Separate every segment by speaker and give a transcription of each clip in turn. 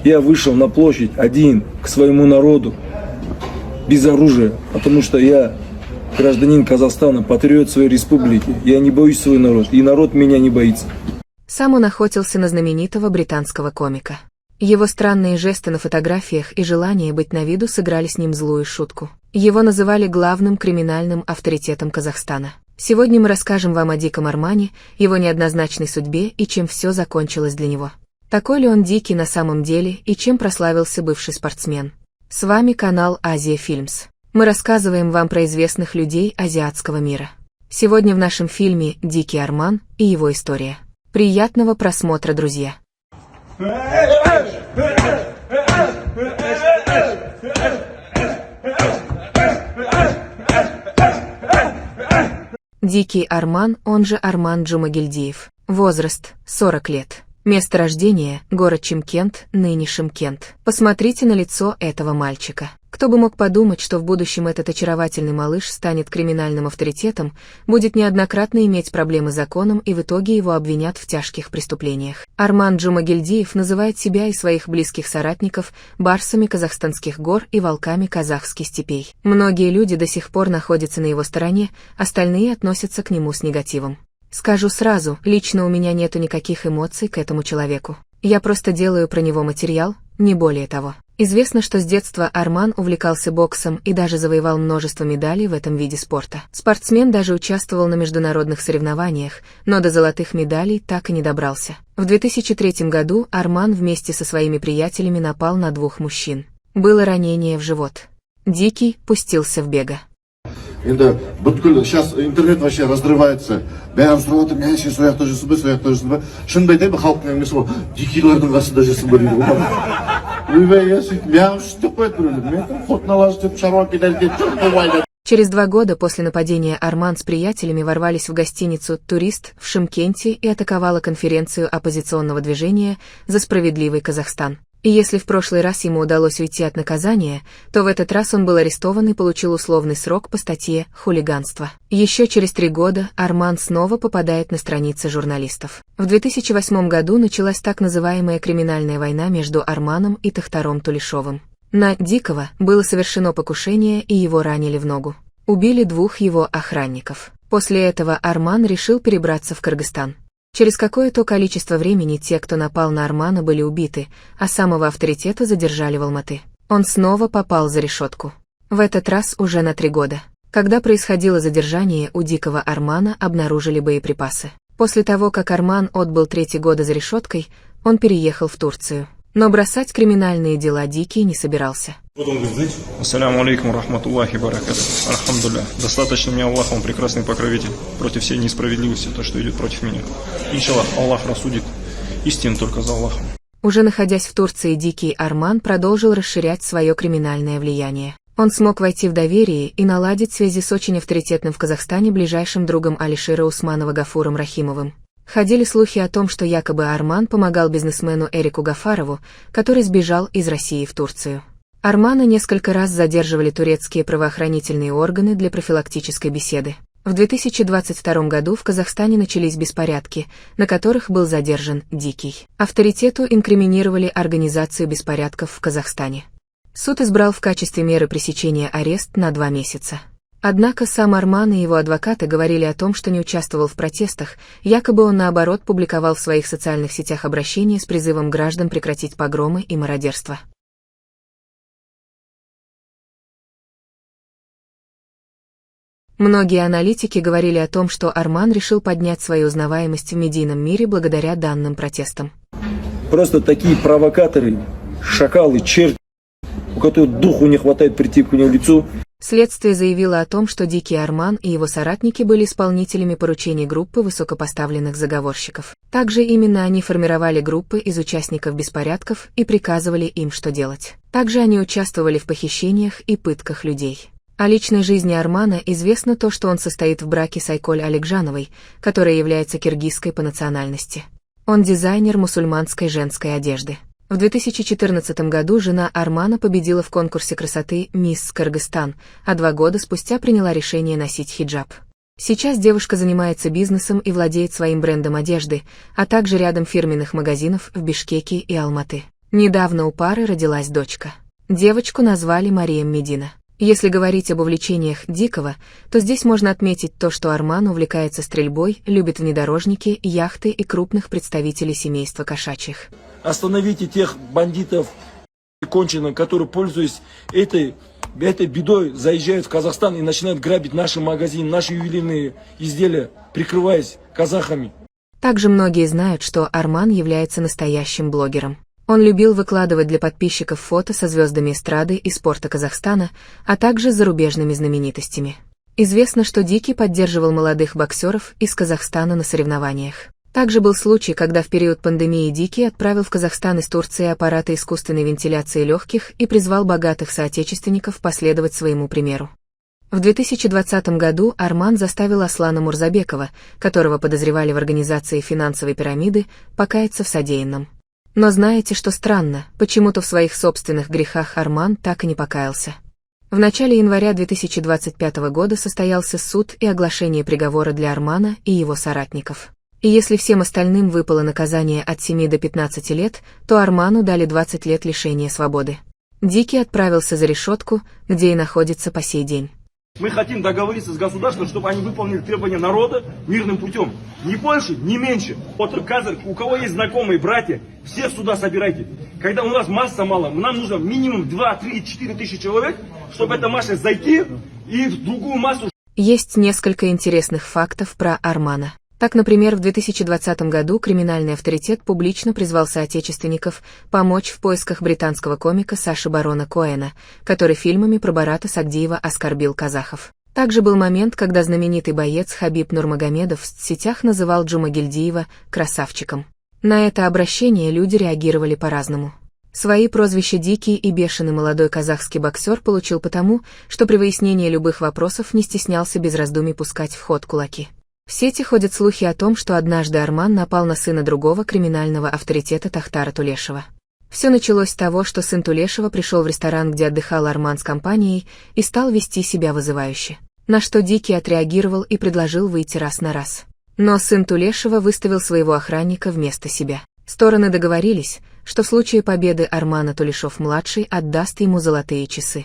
Speaker 1: Я вышел на площадь один к своему народу, без оружия, потому что я гражданин Казахстана, патриот своей республики. Я не боюсь свой народ, и народ меня не боится.
Speaker 2: Сам он охотился на знаменитого британского комика. Его странные жесты на фотографиях и желание быть на виду сыграли с ним злую шутку. Его называли главным криминальным авторитетом Казахстана. Сегодня мы расскажем вам о Диком Армане, его неоднозначной судьбе и чем все закончилось для него. Такой ли он дикий на самом деле и чем прославился бывший спортсмен? С вами канал Азия Фильмс. Мы рассказываем вам про известных людей азиатского мира. Сегодня в нашем фильме «Дикий Арман» и его история. Приятного просмотра, друзья! Дикий Арман, он же Арман Джумагильдиев. Возраст – 40 лет. Место рождения – город Чимкент, ныне Шымкент. Посмотрите на лицо этого мальчика. Кто бы мог подумать, что в будущем этот очаровательный малыш станет криминальным авторитетом, будет неоднократно иметь проблемы с законом и в итоге его обвинят в тяжких преступлениях. Арман Джумагильдиев называет себя и своих близких соратников барсами казахстанских гор и волками казахских степей. Многие люди до сих пор находятся на его стороне, остальные относятся к нему с негативом. Скажу сразу, лично у меня нету никаких эмоций к этому человеку. Я просто делаю про него материал, не более того. Известно, что с детства Арман увлекался боксом и даже завоевал множество медалей в этом виде спорта. Спортсмен даже участвовал на международных соревнованиях, но до золотых медалей так и не добрался. В 2003 году Арман вместе со своими приятелями напал на 2 мужчин. Было ранение в живот. Дикий пустился в бега.
Speaker 3: Сейчас интернет вообще разрывается. Бәрін сұрап отыр, мен сен сол жақта жүрсің бе, сол жақта жүрсің бе? Шынымды айтайын ба, халықтың әңгімесі ғой. Дикилардың қасында жүрсің бе дейді. Ойбай, я сөйтіп, мен сөйтіп қояды біреулер. Мен қотын ала жүріп, шаруа кедел деп жүріп.
Speaker 2: Через 2 года после нападения Арман с приятелями ворвались в гостиницу «Турист» в Шымкенте и атаковала конференцию оппозиционного движения «За справедливый Казахстан». И если в прошлый раз ему удалось уйти от наказания, то в этот раз он был арестован и получил условный срок по статье «Хулиганство». Еще через 3 года Арман снова попадает на страницы журналистов. В 2008 году началась так называемая криминальная война между Арманом и Тахтаром Тулешовым. На Дикого было совершено покушение и его ранили в ногу. Убили 2 его охранников. После этого Арман решил перебраться в Кыргызстан. Через какое-то количество времени те, кто напал на Армана, были убиты, а самого авторитета задержали в Алматы. Он снова попал за решетку. В этот раз уже на 3 года. Когда происходило задержание, у Дикого Армана обнаружили боеприпасы. После того, как Арман отбыл 3 года за решеткой, он переехал в Турцию. Но бросать криминальные дела Дикий не собирался.
Speaker 4: Ассаляму алейкум рахматуллахи баракату. Альхамдулля. Достаточно мне Аллах, он прекрасный покровитель против всей несправедливости, то, что идет против меня. Иншаллах, Аллах рассудит. Истину только за Аллахом.
Speaker 2: Уже находясь в Турции, Дикий Арман продолжил расширять свое криминальное влияние. Он смог войти в доверие и наладить связи с очень авторитетным в Казахстане ближайшим другом Алишера Усманова Гафуром Рахимовым. Ходили слухи о том, что якобы Арман помогал бизнесмену Эрику Гафарову, который сбежал из России в Турцию. Армана несколько раз задерживали турецкие правоохранительные органы для профилактической беседы. В 2022 году в Казахстане начались беспорядки, на которых был задержан Дикий. Авторитету инкриминировали организацию беспорядков в Казахстане. Суд избрал в качестве меры пресечения арест на 2 месяца. Однако сам Арман и его адвокаты говорили о том, что не участвовал в протестах, якобы он наоборот публиковал в своих социальных сетях обращения с призывом граждан прекратить погромы и мародерство. Многие аналитики говорили о том, что Арман решил поднять свою узнаваемость в медийном мире благодаря данным протестам.
Speaker 1: Просто такие провокаторы, шакалы, черти, у которых духу не хватает прийти к нему в лицо.
Speaker 2: Следствие заявило о том, что Дикий Арман и его соратники были исполнителями поручений группы высокопоставленных заговорщиков. Также именно они формировали группы из участников беспорядков и приказывали им, что делать. Также они участвовали в похищениях и пытках людей. О личной жизни Армана известно то, что он состоит в браке с Айколь Аликжановой, которая является киргизской по национальности. Он дизайнер мусульманской женской одежды. В 2014 году жена Армана победила в конкурсе красоты «Мисс Кыргызстан», а 2 года спустя приняла решение носить хиджаб. Сейчас девушка занимается бизнесом и владеет своим брендом одежды, а также рядом фирменных магазинов в Бишкеке и Алматы. Недавно у пары родилась дочка. Девочку назвали Марием Медина. Если говорить об увлечениях Дикого, то здесь можно отметить то, что Арман увлекается стрельбой, любит внедорожники, яхты и крупных представителей семейства кошачьих.
Speaker 1: Остановите тех бандитов конченых, которые, пользуясь этой бедой, заезжают в Казахстан и начинают грабить наши магазины, наши ювелирные изделия, прикрываясь казахами.
Speaker 2: Также многие знают, что Арман является настоящим блогером. Он любил выкладывать для подписчиков фото со звездами эстрады и спорта Казахстана, а также с зарубежными знаменитостями. Известно, что Дикий поддерживал молодых боксеров из Казахстана на соревнованиях. Также был случай, когда в период пандемии Дикий отправил в Казахстан из Турции аппараты искусственной вентиляции легких и призвал богатых соотечественников последовать своему примеру. В 2020 году Арман заставил Аслана Мурзабекова, которого подозревали в организации финансовой пирамиды, покаяться в содеянном. Но знаете, что странно, почему-то в своих собственных грехах Арман так и не покаялся. В начале января 2025 года состоялся суд и оглашение приговора для Армана и его соратников. И если всем остальным выпало наказание от 7 до 15 лет, то Арману дали 20 лет лишения свободы. Дикий отправился за решетку, где и находится по сей день.
Speaker 5: Мы хотим договориться с государством, чтобы они выполнили требования народа мирным путем. Ни больше, ни меньше. Вот Казар, у кого есть знакомые, братья, все сюда собирайте. Когда у нас масса мало, нам нужно минимум 2, 3, 4 тысячи человек, чтобы эта масса зайти и в другую массу.
Speaker 2: Есть несколько интересных фактов про Армана. Так, например, в 2020 году криминальный авторитет публично призвал соотечественников помочь в поисках британского комика Саши Барона Коэна, который фильмами про Барата Сагдиева оскорбил казахов. Также был момент, когда знаменитый боец Хабиб Нурмагомедов в соцсетях называл Джумагильдиева «красавчиком». На это обращение люди реагировали по-разному. Свои прозвища «Дикий» и «Бешеный» молодой казахский боксер получил потому, что при выяснении любых вопросов не стеснялся без раздумий пускать в ход кулаки. В сети ходят слухи о том, что однажды Арман напал на сына другого криминального авторитета Тахтара Тулешева. Все началось с того, что сын Тулешева пришел в ресторан, где отдыхал Арман с компанией, и стал вести себя вызывающе. На что Дикий отреагировал и предложил выйти раз на раз. Но сын Тулешева выставил своего охранника вместо себя. Стороны договорились, что в случае победы Армана Тулешов-младший отдаст ему золотые часы.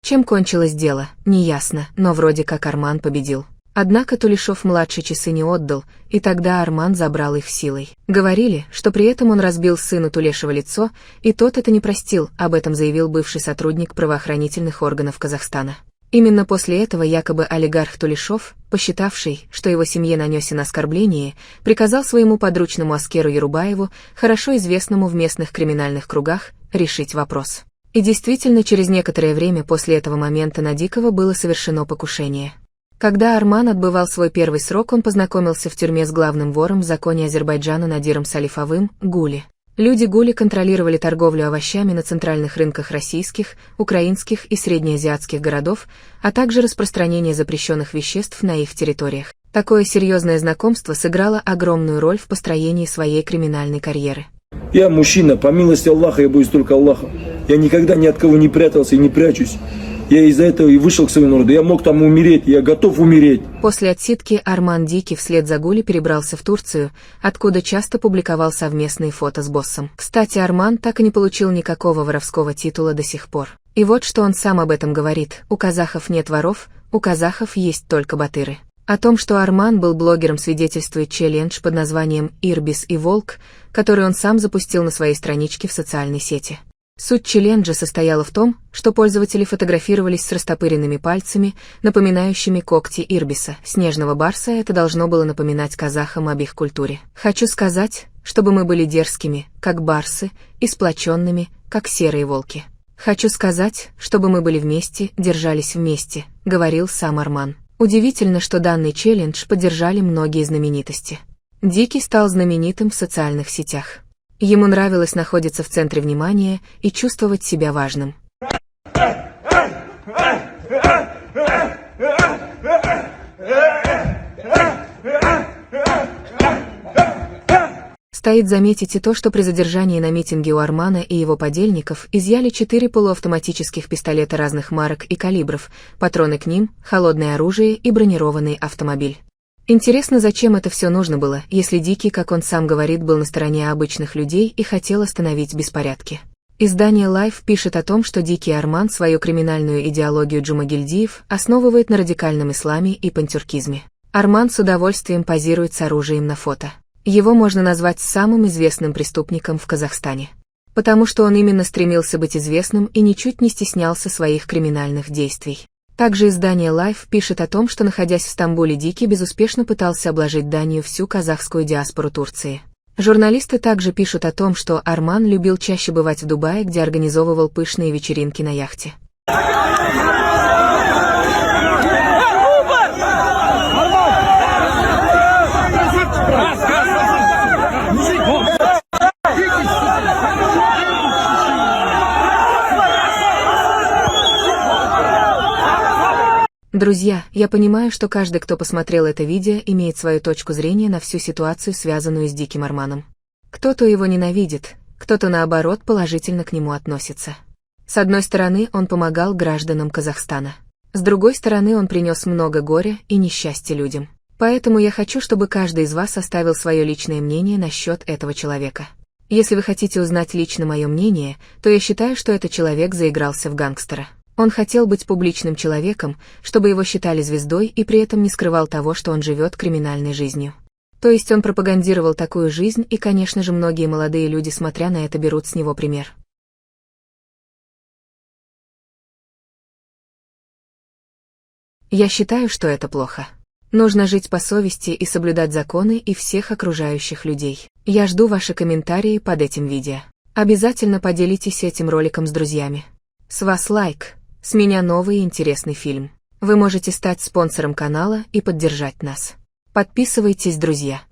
Speaker 2: Чем кончилось дело, неясно, но вроде как Арман победил. Однако Тулешов-младший часы не отдал, и тогда Арман забрал их силой. Говорили, что при этом он разбил сыну Тулешева лицо, и тот это не простил, об этом заявил бывший сотрудник правоохранительных органов Казахстана. Именно после этого якобы олигарх Тулешов, посчитавший, что его семье нанесено оскорбление, приказал своему подручному Аскеру Ярубаеву, хорошо известному в местных криминальных кругах, решить вопрос. И действительно, через некоторое время после этого момента на Дикого было совершено покушение. Когда Арман отбывал свой первый срок, он познакомился в тюрьме с главным вором в законе Азербайджана Надиром Салифовым, Гули. Люди Гули контролировали торговлю овощами на центральных рынках российских, украинских и среднеазиатских городов, а также распространение запрещенных веществ на их территориях. Такое серьезное знакомство сыграло огромную роль в построении своей криминальной карьеры.
Speaker 1: Я мужчина, по милости Аллаха, я боюсь только Аллаха. Я никогда ни от кого не прятался и не прячусь. Я из-за этого и вышел к своему народу. Я мог там умереть, я готов умереть.
Speaker 2: После отсидки Арман Дикий вслед за Гули перебрался в Турцию, откуда часто публиковал совместные фото с боссом. Кстати, Арман так и не получил никакого воровского титула до сих пор. И вот что он сам об этом говорит: у казахов нет воров, у казахов есть только батыры. О том, что Арман был блогером, свидетельствует челлендж под названием «Ирбис и Волк», который он сам запустил на своей страничке в социальной сети. Суть челленджа состояла в том, что пользователи фотографировались с растопыренными пальцами, напоминающими когти ирбиса, снежного барса. Это должно было напоминать казахам об их культуре. «Хочу сказать, чтобы мы были дерзкими, как барсы, и сплоченными, как серые волки. Хочу сказать, чтобы мы были вместе, держались вместе», — говорил сам Арман. Удивительно, что данный челлендж поддержали многие знаменитости. Дикий стал знаменитым в социальных сетях. Ему нравилось находиться в центре внимания и чувствовать себя важным. Стоит заметить и то, что при задержании на митинге у Армана и его подельников изъяли 4 полуавтоматических пистолета разных марок и калибров, патроны к ним, холодное оружие и бронированный автомобиль. Интересно, зачем это все нужно было, если Дикий, как он сам говорит, был на стороне обычных людей и хотел остановить беспорядки. Издание Life пишет о том, что Дикий Арман свою криминальную идеологию Джумагильдиев основывает на радикальном исламе и пантюркизме. Арман с удовольствием позирует с оружием на фото. Его можно назвать самым известным преступником в Казахстане. Потому что он именно стремился быть известным и ничуть не стеснялся своих криминальных действий. Также издание Life пишет о том, что, находясь в Стамбуле, Дикий безуспешно пытался обложить данью всю казахскую диаспору Турции. Журналисты также пишут о том, что Арман любил чаще бывать в Дубае, где организовывал пышные вечеринки на яхте. Друзья, я понимаю, что каждый, кто посмотрел это видео, имеет свою точку зрения на всю ситуацию, связанную с Диким Арманом. Кто-то его ненавидит, кто-то наоборот положительно к нему относится. С одной стороны, он помогал гражданам Казахстана. С другой стороны, он принес много горя и несчастья людям. Поэтому я хочу, чтобы каждый из вас оставил свое личное мнение насчет этого человека. Если вы хотите узнать лично мое мнение, то я считаю, что этот человек заигрался в гангстера. Он хотел быть публичным человеком, чтобы его считали звездой, и при этом не скрывал того, что он живет криминальной жизнью. То есть он пропагандировал такую жизнь, и, конечно же, многие молодые люди, смотря на это, берут с него пример. Я считаю, что это плохо. Нужно жить по совести и соблюдать законы и всех окружающих людей. Я жду ваши комментарии под этим видео. Обязательно поделитесь этим роликом с друзьями. С вас лайк. С меня новый интересный фильм. Вы можете стать спонсором канала и поддержать нас. Подписывайтесь, друзья.